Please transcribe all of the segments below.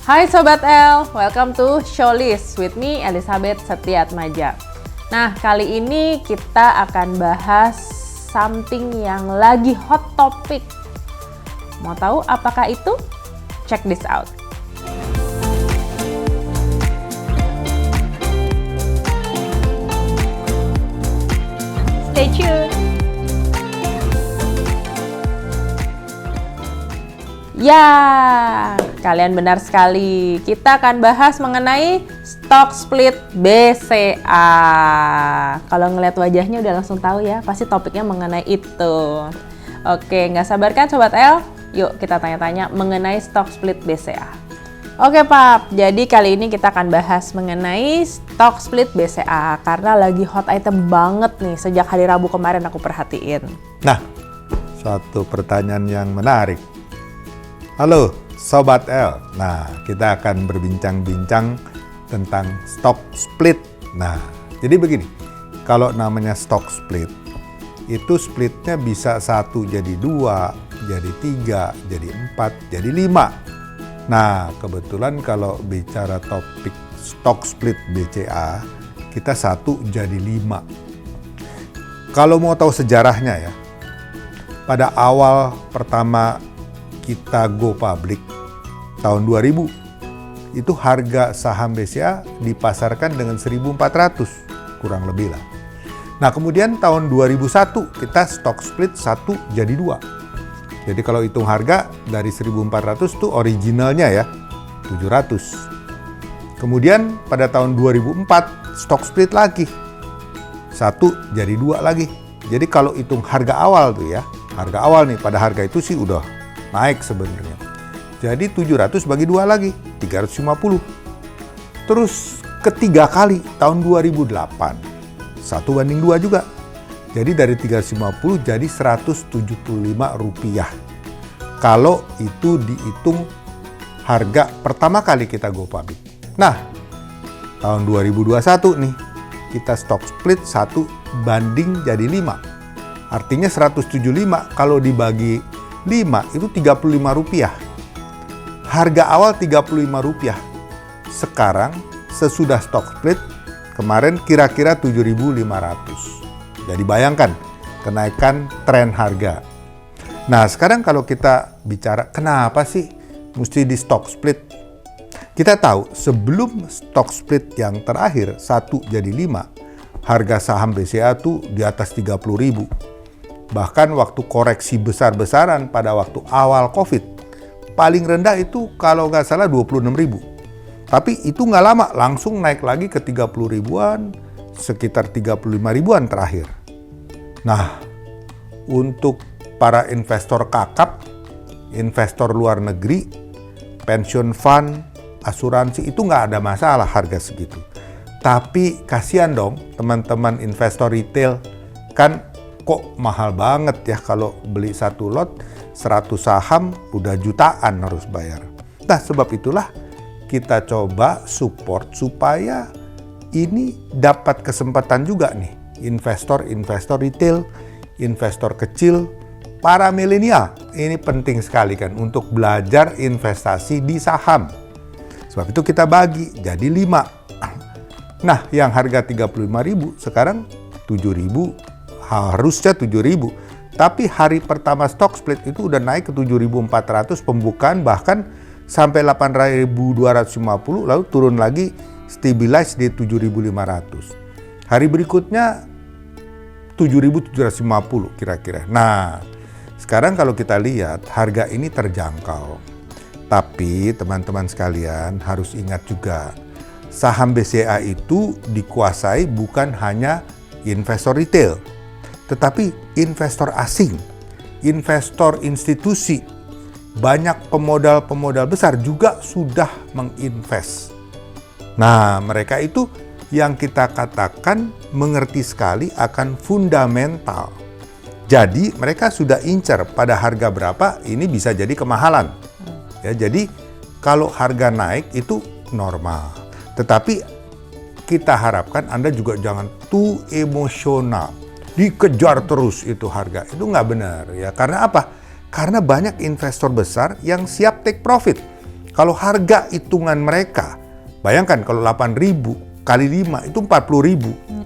Hai Sobat L, welcome to Showlist with me Elizabeth Setiatmaja. Nah, kali ini kita akan bahas something yang lagi hot topic. Mau tahu apakah itu? Check this out. Stay tuned. Ya, kalian benar sekali. Kita akan bahas mengenai stock split BCA. Kalau ngeliat wajahnya udah langsung tahu ya, pasti topiknya mengenai itu. Oke, nggak sabar kan Sobat L? Yuk kita tanya-tanya mengenai stock split BCA. Oke Pap, jadi kali ini kita akan bahas mengenai stock split BCA karena lagi hot item banget nih sejak hari Rabu kemarin aku perhatiin. Nah, suatu pertanyaan yang menarik. Halo Sobat L, nah kita akan berbincang-bincang tentang stock split. Nah, jadi begini, kalau namanya stock split, itu splitnya bisa 1 jadi 2, jadi 3, jadi 4, jadi 5. Nah, kebetulan kalau bicara topik stock split BCA, kita 1 jadi 5. Kalau mau tahu sejarahnya ya, pada awal pertama kita go public tahun 2000, itu harga saham BCA dipasarkan dengan 1.400 kurang lebih lah. Nah kemudian tahun 2001 kita stock split 1 jadi 2. Jadi kalau hitung harga dari 1.400 tuh originalnya ya 700. Kemudian pada tahun 2004 stock split lagi 1 jadi 2 lagi. Jadi kalau hitung harga awal tuh ya, harga awal nih, pada harga itu sih udah naik sebenarnya. Jadi 700 bagi 2 lagi, 350. Terus ketiga kali tahun 2008, 1:2 juga. Jadi dari 350 jadi 175 rupiah. Kalau itu dihitung harga pertama kali kita go public. Nah, tahun 2021 nih, kita stock split 1 banding jadi 5. Artinya 175 kalau dibagi 5 itu 35 rupiah. Harga awal 35 rupiah. Sekarang sesudah stock split kemarin kira-kira 7.500. Jadi bayangkan kenaikan tren harga. Nah sekarang kalau kita bicara kenapa sih mesti di stock split? Kita tahu sebelum stock split yang terakhir 1 jadi 5, harga saham BCA tuh di atas 30.000. Bahkan waktu koreksi besar-besaran pada waktu awal COVID, paling rendah itu kalau nggak salah 26.000. Tapi itu nggak lama, langsung naik lagi ke 30 ribuan, sekitar 35 ribuan terakhir. Nah, untuk para investor kakap, investor luar negeri, pensiun fund, asuransi, itu nggak ada masalah harga segitu. Tapi kasihan dong teman-teman investor retail, kan kok mahal banget ya kalau beli 1 lot 100 saham udah jutaan harus bayar. Nah sebab itulah kita coba support supaya ini dapat kesempatan juga nih investor retail, investor kecil, para milenial. Ini penting sekali kan untuk belajar investasi di saham. Sebab itu kita bagi jadi 5. Nah yang harga 35.000 sekarang 7.000. Harusnya 7.000, tapi hari pertama stock split itu udah naik ke 7.400 pembukaan, bahkan sampai 8.250, lalu turun lagi stabilize di 7.500. Hari berikutnya 7.750 kira-kira. Nah, sekarang kalau kita lihat harga ini terjangkau. Tapi teman-teman sekalian harus ingat juga, saham BCA itu dikuasai bukan hanya investor retail, tetapi investor asing, investor institusi, banyak pemodal-pemodal besar juga sudah menginvest. Nah, mereka itu yang kita katakan mengerti sekali akan fundamental. Jadi, mereka sudah incer pada harga berapa, ini bisa jadi kemahalan. Ya, jadi kalau harga naik itu normal. Tetapi kita harapkan Anda juga jangan too emosional. Dikejar terus itu harga, itu nggak benar ya. Karena apa? Karena banyak investor besar yang siap take profit. Kalau harga hitungan mereka, bayangkan kalau 8.000 kali 5 itu 40.000.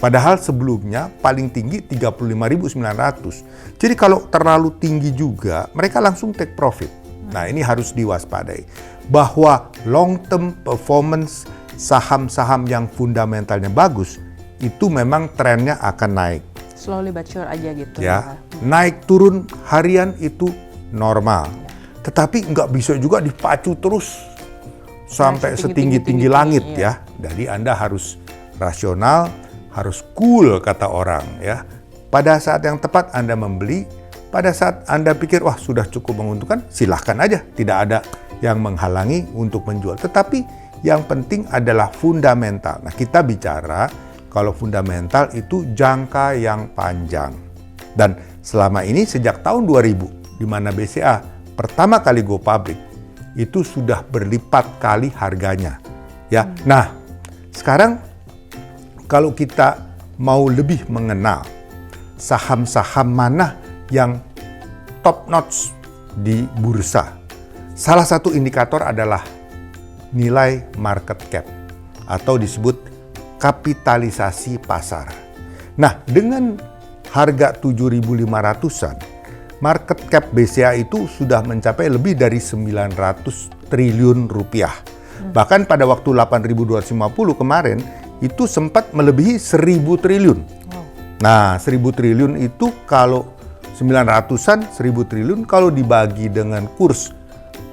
Padahal sebelumnya paling tinggi 35.900. Jadi kalau terlalu tinggi juga, mereka langsung take profit. Nah, ini harus diwaspadai. Bahwa long term performance saham-saham yang fundamentalnya bagus, itu memang trennya akan naik. Slowly but sure aja gitu. Ya, naik turun harian itu normal. Tetapi nggak bisa juga dipacu terus sampai setinggi-tinggi langit ya. Jadi Anda harus rasional, harus cool kata orang ya. Pada saat yang tepat Anda membeli, pada saat Anda pikir wah sudah cukup menguntungkan, silahkan aja. Tidak ada yang menghalangi untuk menjual. Tetapi yang penting adalah fundamental. Nah, kita bicara kalau fundamental itu jangka yang panjang. Dan selama ini sejak tahun 2000 di mana BCA pertama kali go public itu sudah berlipat kali harganya. Ya. Nah, sekarang kalau kita mau lebih mengenal saham-saham mana yang top notch di bursa, salah satu indikator adalah nilai market cap atau disebut kapitalisasi pasar. Nah, dengan harga 7.500-an, market cap BCA itu sudah mencapai lebih dari 900 triliun rupiah. Bahkan pada waktu 8.250 kemarin, itu sempat melebihi 1.000 triliun. Nah, 1.000 triliun itu kalau 900-an, 1.000 triliun kalau dibagi dengan kurs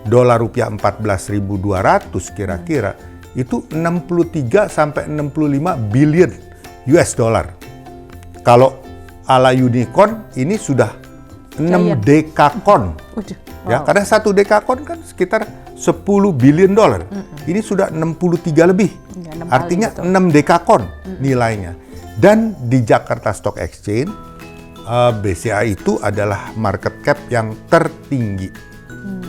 dolar rupiah 14.200 kira-kira, itu 63 sampai 65 billion US dollar. Kalau ala unicorn ini sudah 6 dekakon. Ya, karena satu dekakon kan sekitar 10 billion dollar. Ini sudah 63 lebih. Artinya 6 dekakon nilainya. Dan di Jakarta Stock Exchange, BCA itu adalah market cap yang tertinggi,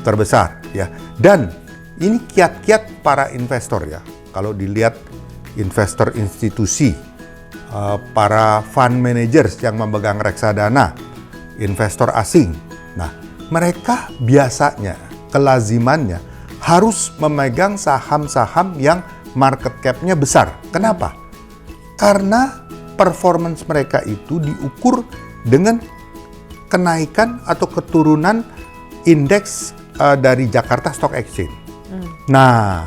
terbesar ya. Dan ini kiat-kiat para investor ya. Kalau dilihat investor institusi, para fund managers yang memegang reksadana, investor asing. Nah, mereka biasanya, kelazimannya harus memegang saham-saham yang market cap-nya besar. Kenapa? Karena performance mereka itu diukur dengan kenaikan atau keturunan indeks dari Jakarta Stock Exchange. Nah,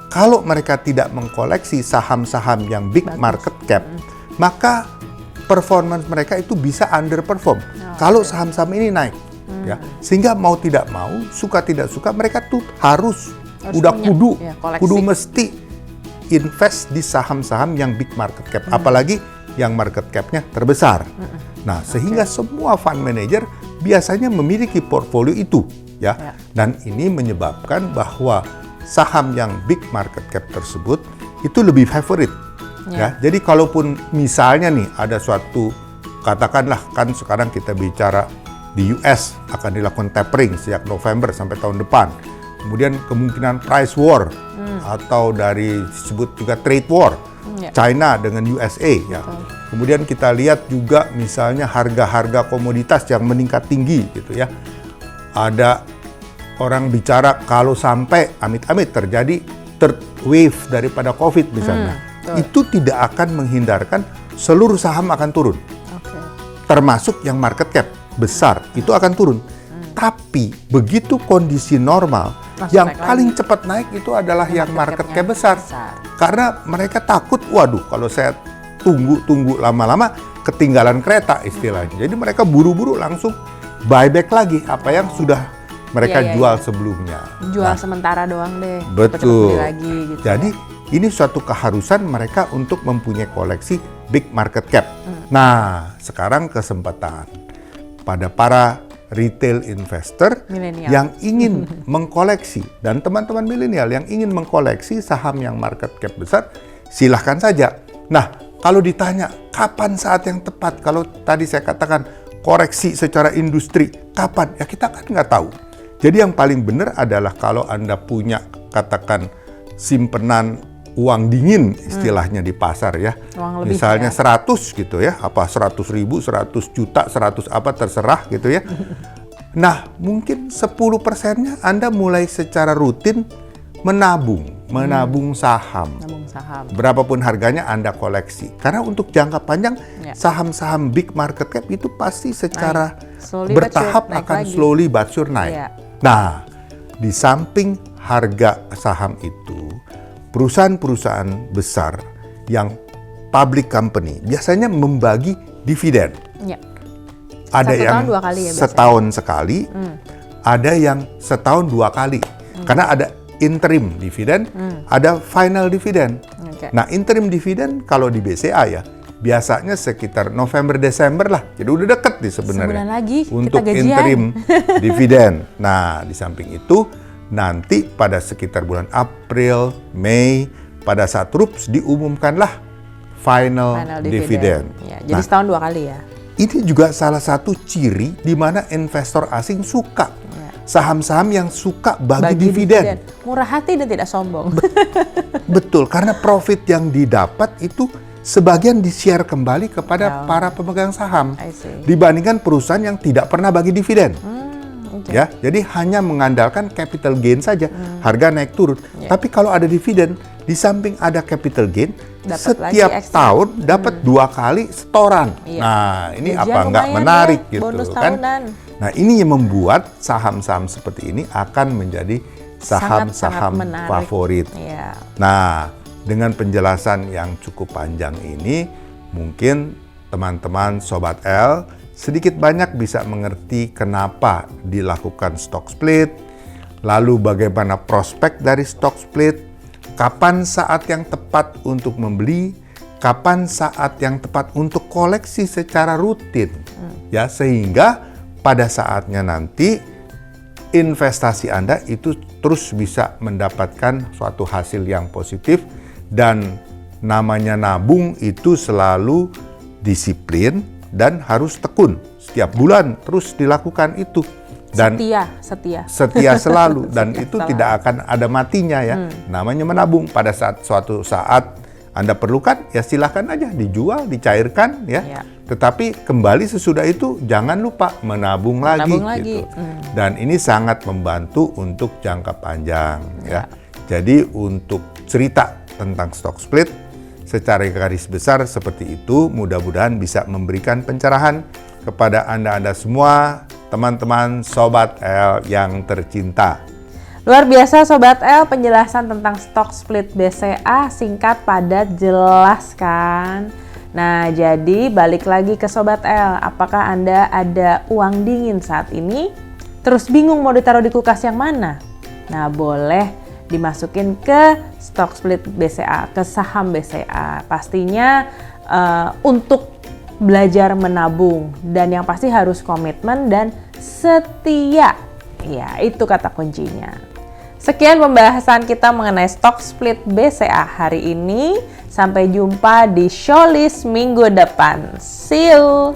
kalau mereka tidak mengkoleksi saham-saham yang big market cap, maka performance mereka itu bisa underperform. Kalau saham-saham ini naik, ya, sehingga mau tidak mau, suka tidak suka, mereka tuh harus udah kudu mesti invest di saham-saham yang big market cap, apalagi yang market cap-nya terbesar. Nah, sehingga semua fund manager biasanya memiliki portfolio itu, ya. Dan ini menyebabkan bahwa saham yang big market cap tersebut itu lebih favorite. Ya, jadi kalaupun misalnya nih ada suatu, katakanlah kan sekarang kita bicara di US akan dilakukan tapering sejak November sampai tahun depan. Kemudian kemungkinan price war atau dari disebut juga trade war, China dengan USA ya. Kemudian kita lihat juga misalnya harga-harga komoditas yang meningkat tinggi gitu ya. Ada orang bicara kalau sampai amit-amit terjadi third wave daripada COVID misalnya, itu tidak akan menghindarkan seluruh saham akan turun. Termasuk yang market cap besar itu akan turun. Tapi begitu kondisi normal, yang paling cepat naik itu adalah yang market cap besar. Karena mereka takut, waduh kalau saya tunggu lama-lama ketinggalan kereta istilahnya. Jadi mereka buru-buru langsung buyback lagi apa yang sudah mereka jual sebelumnya. Jual sementara doang deh. Betul. Lagi, gitu. Jadi ini suatu keharusan mereka untuk mempunyai koleksi big market cap. Nah, sekarang kesempatan pada para retail investor yang ingin mengkoleksi, dan teman-teman milenial yang ingin mengkoleksi saham yang market cap besar, silahkan saja. Nah, kalau ditanya kapan saat yang tepat, kalau tadi saya katakan koreksi secara industri, kapan? Ya kita kan nggak tahu. Jadi yang paling benar adalah kalau Anda punya katakan simpenan uang dingin istilahnya di pasar ya. Misalnya 100 gitu ya, apa 100.000, 100 juta, 100 apa terserah gitu ya. Nah, mungkin 10%-nya Anda mulai secara rutin menabung saham. Nabung saham. Berapapun harganya Anda koleksi. Karena untuk jangka panjang, Ya. saham-saham big market cap itu pasti secara Slowly but bertahap sure naik akan lagi. slowly but sure naik. Ya. Nah, di samping harga saham itu, perusahaan-perusahaan besar yang public company biasanya membagi dividen. Ya. Ada Satu yang tahun 2 kali ya biasanya? setahun sekali, ada yang setahun 2 kali. Karena ada interim dividen, ada final dividen. Oke. Nah, interim dividen kalau di BCA ya, biasanya sekitar November-Desember lah. Jadi udah deket nih sebenarnya. Sebulan lagi kita untuk gajian. interim dividen. Nah, di samping itu, nanti pada sekitar bulan April, Mei, pada saat RUPS diumumkanlah final dividen. Ya, jadi Nah, setahun 2 kali ya. ini juga salah satu ciri di mana investor asing suka. Saham-saham yang suka bagi dividen. Murah hati dan tidak sombong. Betul, karena profit yang didapat itu sebagian di-share kembali kepada para pemegang saham. I see. Dibandingkan perusahaan yang tidak pernah bagi dividen. Oke. Ya, jadi hanya mengandalkan capital gain saja, harga naik turun. Tapi kalau ada dividen, di samping ada capital gain, Dapat setiap lagi ekstra. tahun dapat 2 kali setoran. Iya. Nah, ini Gajian apa nggak lumayan menarik ya, gitu bonus kan? tahunan. Nah, ini yang membuat saham-saham seperti ini akan menjadi saham-saham Sangat-sangat menarik. favorit. Iya. Nah, dengan penjelasan yang cukup panjang ini, mungkin teman-teman Sobat L sedikit banyak bisa mengerti kenapa dilakukan stock split, lalu bagaimana prospek dari stock split, kapan saat yang tepat untuk membeli, kapan saat yang tepat untuk koleksi secara rutin. Ya, sehingga pada saatnya nanti investasi Anda itu terus bisa mendapatkan suatu hasil yang positif, dan namanya nabung itu selalu disiplin dan harus tekun. Setiap bulan terus dilakukan itu. Dan setia selalu dan Setia itu selalu. tidak akan ada matinya ya. Namanya menabung, pada suatu saat Anda perlukan ya silahkan aja dijual, dicairkan ya. Ya. Tetapi kembali sesudah itu jangan lupa menabung lagi gitu. Dan ini sangat membantu untuk jangka panjang ya. Jadi untuk cerita tentang stock split secara garis besar seperti itu, mudah-mudahan bisa memberikan pencerahan kepada Anda semua, teman-teman Sobat L yang tercinta. Luar biasa Sobat L, penjelasan tentang stock split BCA singkat, padat, jelas kan? Nah, jadi balik lagi ke Sobat L, apakah Anda ada uang dingin saat ini? Terus bingung mau ditaruh di kulkas yang mana? Nah, boleh dimasukin ke stock split BCA, ke saham BCA. Pastinya untuk belajar menabung, dan yang pasti harus komitmen dan setia. Ya, itu kata kuncinya. Sekian pembahasan kita mengenai stock split BCA hari ini. Sampai jumpa di Showlist minggu depan. See you!